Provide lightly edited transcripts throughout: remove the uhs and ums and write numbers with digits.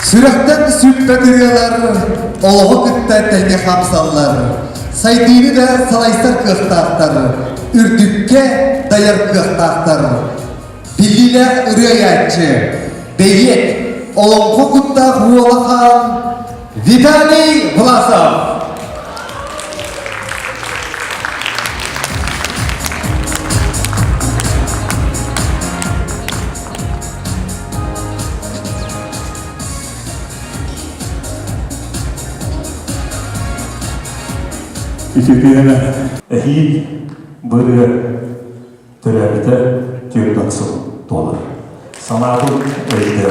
Sürekten süpetiriyorlar, oluğu kütten tenge hamsallar. Saydini de salaysar kıhtartar, ürdükke dayar kıhtartar. Diliyle üreyatçı, beyek, oluğu kutta huolahan, Vitaliy Vlasov. Etiyopiya'na ehil bir türevite tüyürdaksı dolar. Sanatın öyle.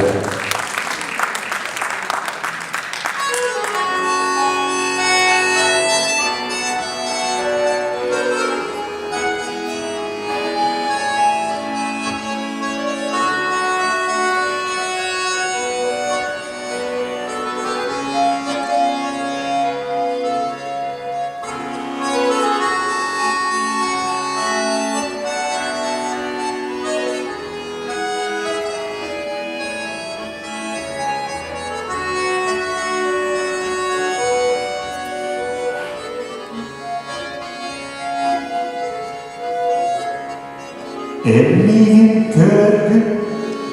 Elini gördüm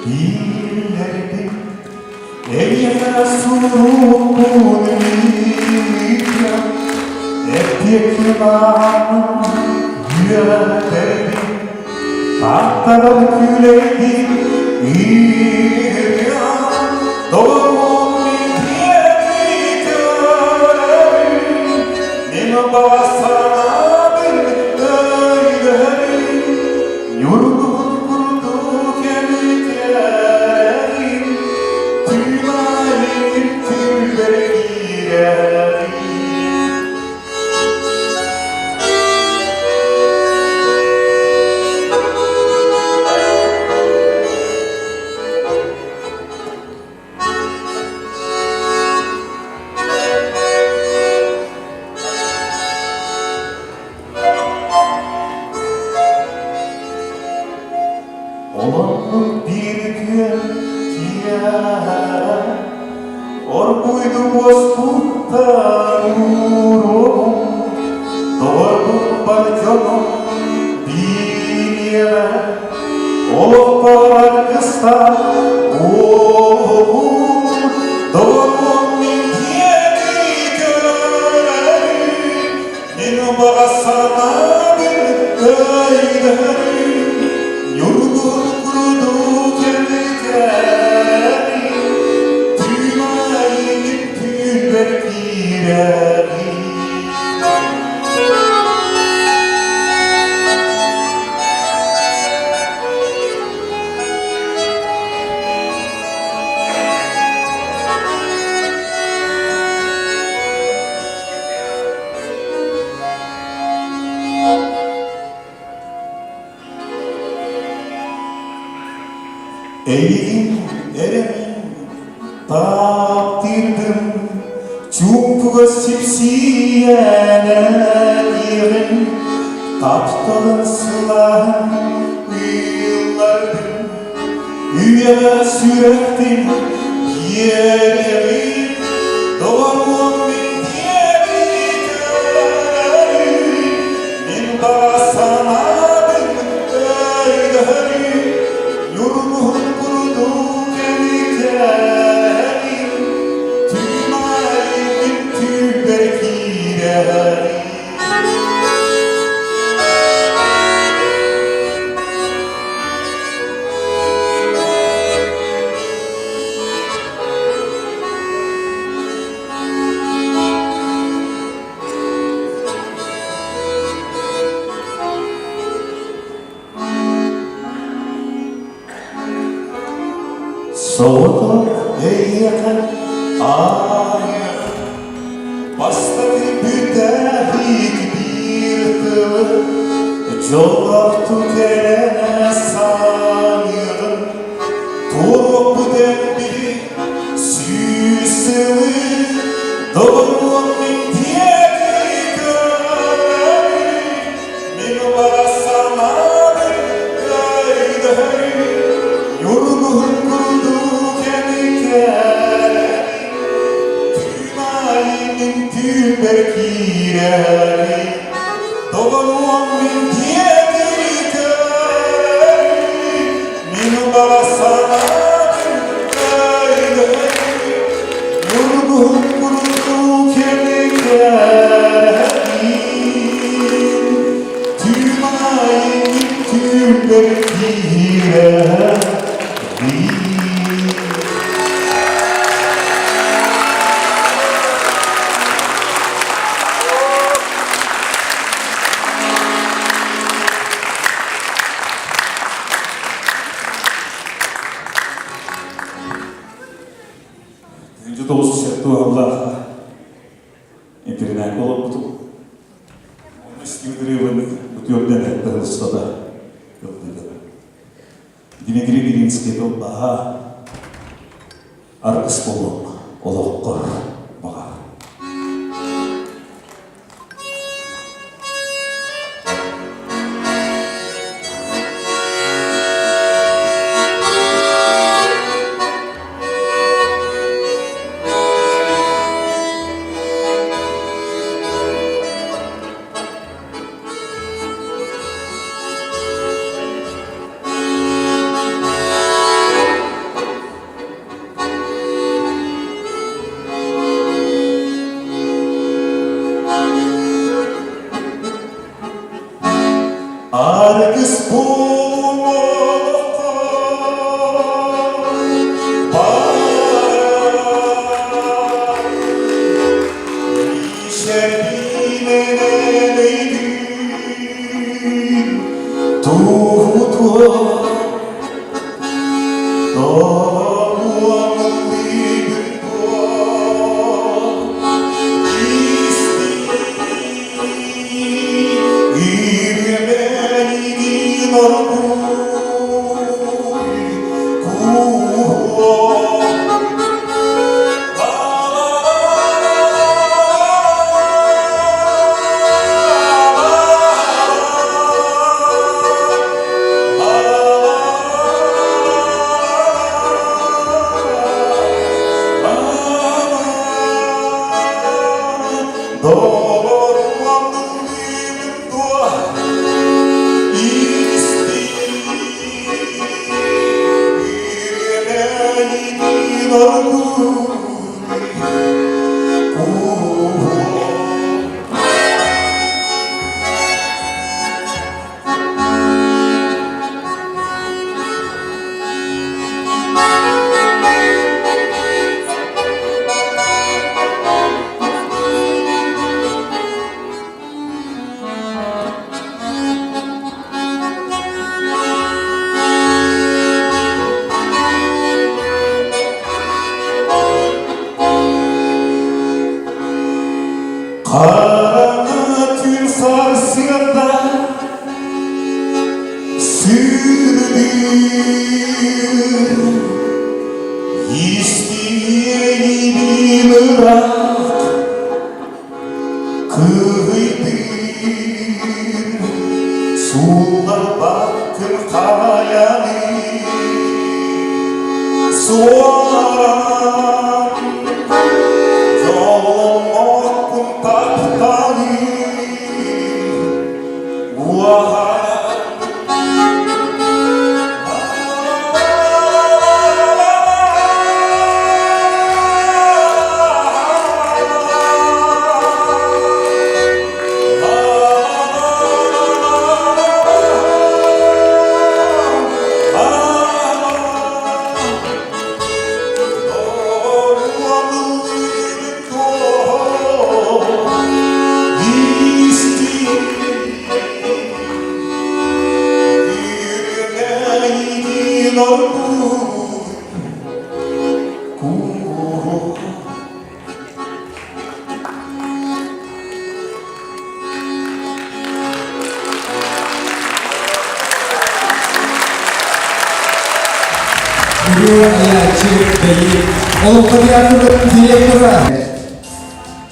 bilirdim, eline sunup bulunca, hep yalanım yüreklerdim, tahtalar küleydi, doğum bildiğini görelim, benim basana bir öyle. Yorgun kurdu kemiklerim, tüylerim tüylere girerim. Olanlık bir gün diğer, orbuydu bozkurttan uğrum, doğurdum balconum bir yere, olup bağlar kıstan oğlum, doğurdum bir diğeri görelim, benim bağısana bir öylerim. Yorgun kurudu kemiklerim, tüylerim tüyler girerim. Eğilim eremin takdirdim, çumpuğa sipsiyene girin, taptalın silahın yıllardım, üye sürektim yerim, doğumum bir diğeri görerim, min basana bir öylerim, yorgun kurudu kemiklerim, tüylerim tüyler girerim. Soğuduk eyyeten ayı, bastı müdehik bir tığ, Jolaftu terene sanırım, Tuğruk bu dembi süsümü, Doğrun min diyeti görelim, Min varasana bir gayderim, Yorgun kurdu kemiklerim. tümber kireli Doğanım min diyeti min balasana Nurgun kurutu kemikleri Tümayın tümber kireli Önce dostu şartı Allah internet olup tutup Скидывали бутёрден это что-то. Дмитрий Белинский это баха аркыс болуп олоққор баха. Аркыс болуп Kanatın sarsında sürdür İsteyeni bırak kıydır Sular baktın hayali soğan Yolum okun tahtani Uaha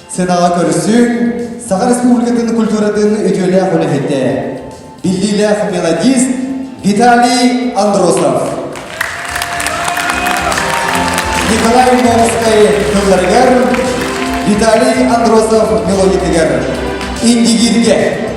Senağa görüşsün, Sağa Respublikasının kulturatını ödüyle hulehette. Bildiyle melodist Vitaliy Androsov. Nikolay Moskay Kıllargar, Виталий Андросов мелодия Индигирге.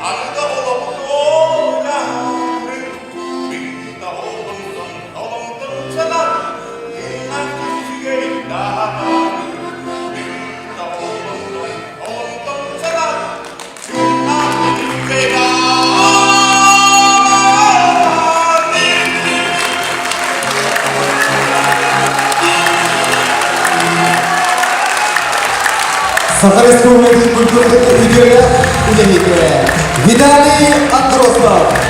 Anda oğlum yavrum, bir de oğlum sana, inan kişiye daha. Bir de oğlum sana, inan kişiye daha. Sakarya Spor Medya Kulübü'ndeki videoya Vitaly Androsov.